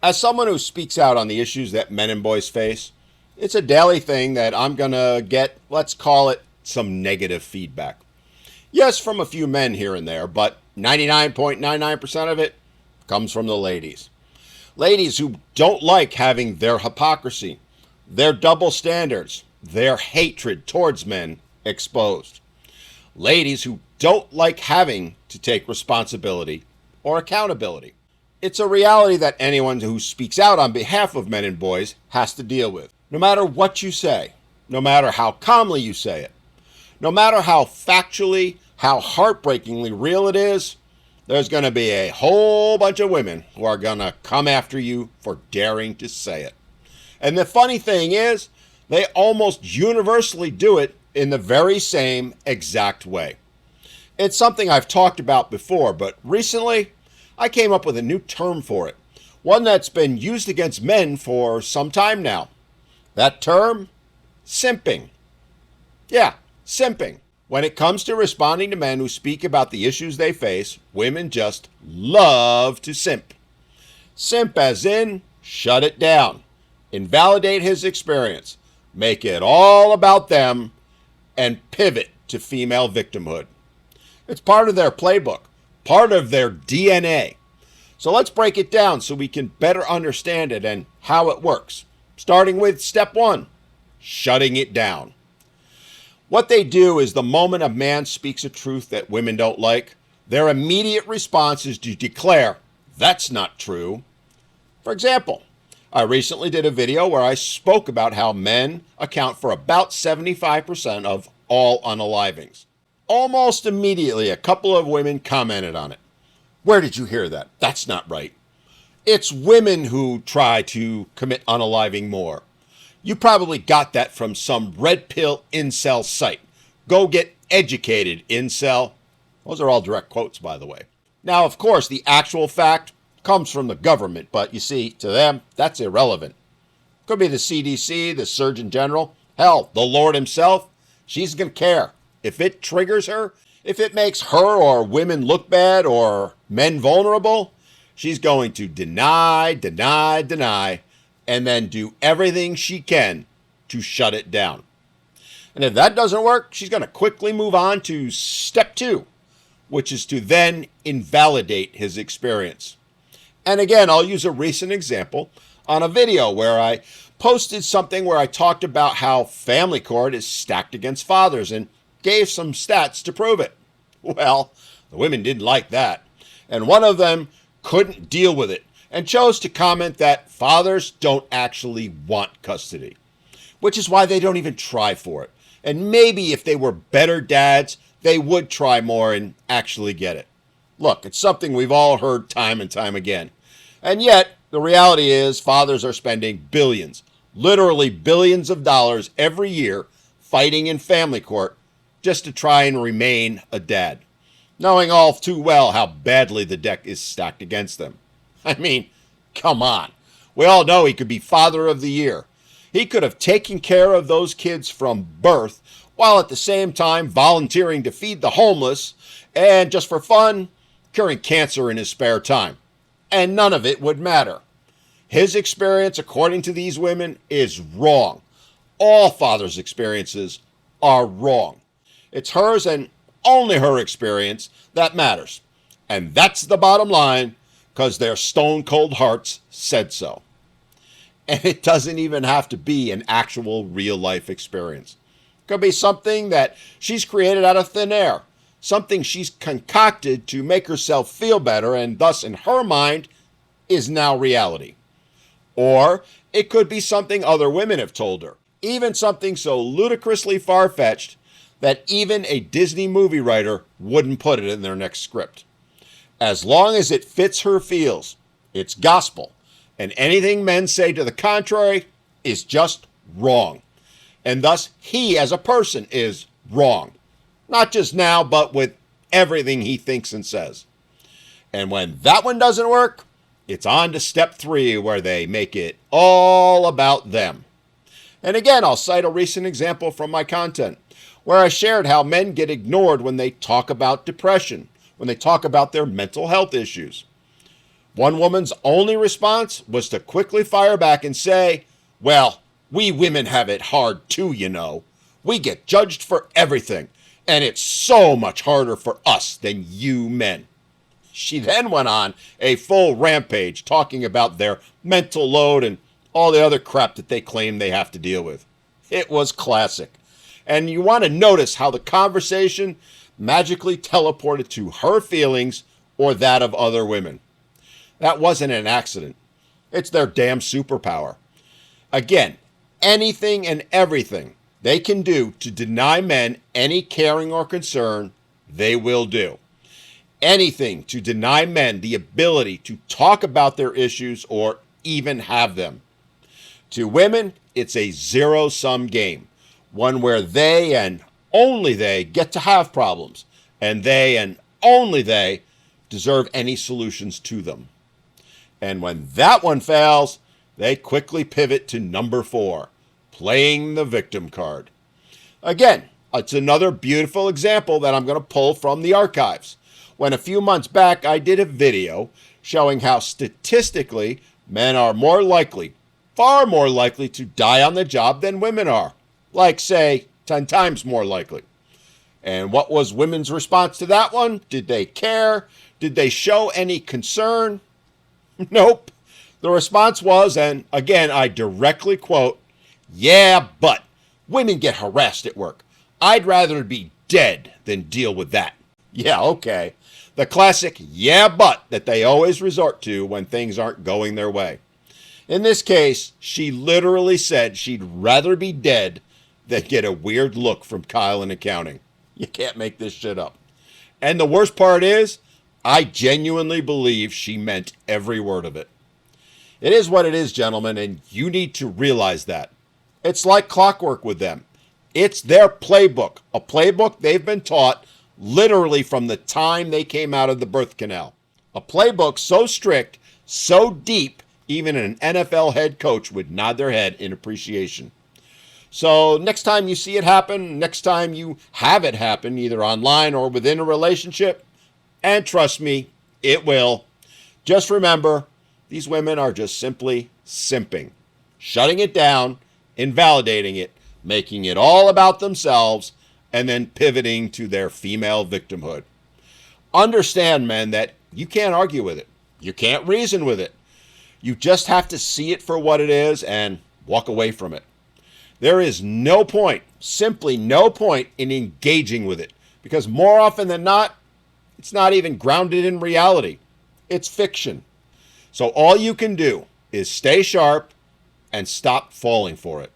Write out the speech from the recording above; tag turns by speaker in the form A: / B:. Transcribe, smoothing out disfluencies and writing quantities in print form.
A: As someone who speaks out on the issues that men and boys face, it's a daily thing that I'm going to get, let's call it, some negative feedback. Yes, from a few men here and there, but 99.99% of it comes from the ladies. Ladies who don't like having their hypocrisy, their double standards, their hatred towards men exposed. Ladies who don't like having to take responsibility or accountability. It's a reality that anyone who speaks out on behalf of men and boys has to deal with. No matter what you say, no matter how calmly you say it, no matter how factually, how heartbreakingly real it is, there's going to be a whole bunch of women who are going to come after you for daring to say it. And the funny thing is, they almost universally do it in the very same exact way. It's something I've talked about before, but recently I came up with a new term for it, one that's been used against men for some time now. That term? Simping. Yeah, simping. When it comes to responding to men who speak about the issues they face, women just love to simp. Simp as in, shut it down, invalidate his experience, make it all about them, and pivot to female victimhood. It's part of their playbook, part of their DNA. So let's break it down so we can better understand it and how it works. Starting with step one, shutting it down. What they do is the moment a man speaks a truth that women don't like, their immediate response is to declare, that's not true. For example, I recently did a video where I spoke about how men account for about 75% of all unalivings. Almost immediately, a couple of women commented on it. Where did you hear that? That's not right. It's women who try to commit unaliving more. You probably got that from some red pill incel site. Go get educated, incel. Those are all direct quotes, by the way. Now, of course, the actual fact comes from the government, but you see, to them, that's irrelevant. Could be the CDC, the Surgeon General, hell, the Lord himself. She's going to care. If it triggers her, if it makes her or women look bad or men vulnerable, she's going to deny, and then do everything she can to shut it down. And if that doesn't work, she's going to quickly move on to step two, which is to then invalidate his experience. And again, I'll use a recent example on a video where I posted something where I talked about how family court is stacked against fathers and gave some stats to prove it. Well, the women didn't like that, and one of them couldn't deal with it and chose to comment that fathers don't actually want custody, which is why they don't even try for it. And maybe if they were better dads, they would try more and actually get it. Look, it's something we've all heard time and time again. And yet, the reality is fathers are spending billions, literally billions of dollars every year fighting in family court just to try and remain a dad, knowing all too well how badly the deck is stacked against them. I mean, come on. We all know he could be Father of the Year. He could have taken care of those kids from birth while at the same time volunteering to feed the homeless and, just for fun, curing cancer in his spare time. And none of it would matter. His experience, according to these women, is wrong. All fathers' experiences are wrong. It's hers and only her experience that matters. And that's the bottom line, because their stone-cold hearts said so. And it doesn't even have to be an actual real-life experience. It could be something that she's created out of thin air, something she's concocted to make herself feel better and thus, in her mind, is now reality. Or it could be something other women have told her, even something so ludicrously far-fetched that even a Disney movie writer wouldn't put it in their next script. As long as it fits her feels, it's gospel, and anything men say to the contrary is just wrong. And thus, he as a person is wrong. Not just now, but with everything he thinks and says. And when that one doesn't work, it's on to step three, where they make it all about them. And again, I'll cite a recent example from my content, where I shared how men get ignored when they talk about depression, when they talk about their mental health issues. One woman's only response was to quickly fire back and say, well, we women have it hard too, you know. We get judged for everything, and it's so much harder for us than you men. She then went on a full rampage talking about their mental load and all the other crap that they claim they have to deal with. It was classic. And you want to notice how the conversation magically teleported to her feelings or that of other women. That wasn't an accident. It's their damn superpower. Again, anything and everything they can do to deny men any caring or concern, they will do. Anything to deny men the ability to talk about their issues or even have them. To women, it's a zero-sum game, one where they and only they get to have problems, and they and only they deserve any solutions to them. And when that one fails, they quickly pivot to number 4, playing the victim card. Again, it's another beautiful example that I'm going to pull from the archives. When a few months back I did a video showing how statistically men are more likely, far more likely to die on the job than women are. Like, say, 10 times more likely. And what was women's response to that one? Did they care? Did they show any concern? Nope. The response was, and again I directly quote, yeah, but women get harassed at work. I'd rather be dead than deal with that. Yeah, okay. The classic yeah, but that they always resort to when things aren't going their way. In this case, she literally said she'd rather be dead than get a weird look from Kyle in accounting. You can't make this shit up. And the worst part is, I genuinely believe she meant every word of it. It is what it is, gentlemen, and you need to realize that. It's like clockwork with them. It's their playbook, a playbook they've been taught literally from the time they came out of the birth canal. A playbook so strict, so deep, even an NFL head coach would nod their head in appreciation. So next time you see it happen, next time you have it happen, either online or within a relationship, and trust me, it will, just remember, these women are just simply simping, shutting it down, invalidating it, making it all about themselves, and then pivoting to their female victimhood. Understand, men, that you can't argue with it. You can't reason with it. You just have to see it for what it is and walk away from it. There is no point, simply no point in engaging with it, because more often than not, it's not even grounded in reality. It's fiction. So all you can do is stay sharp and stop falling for it.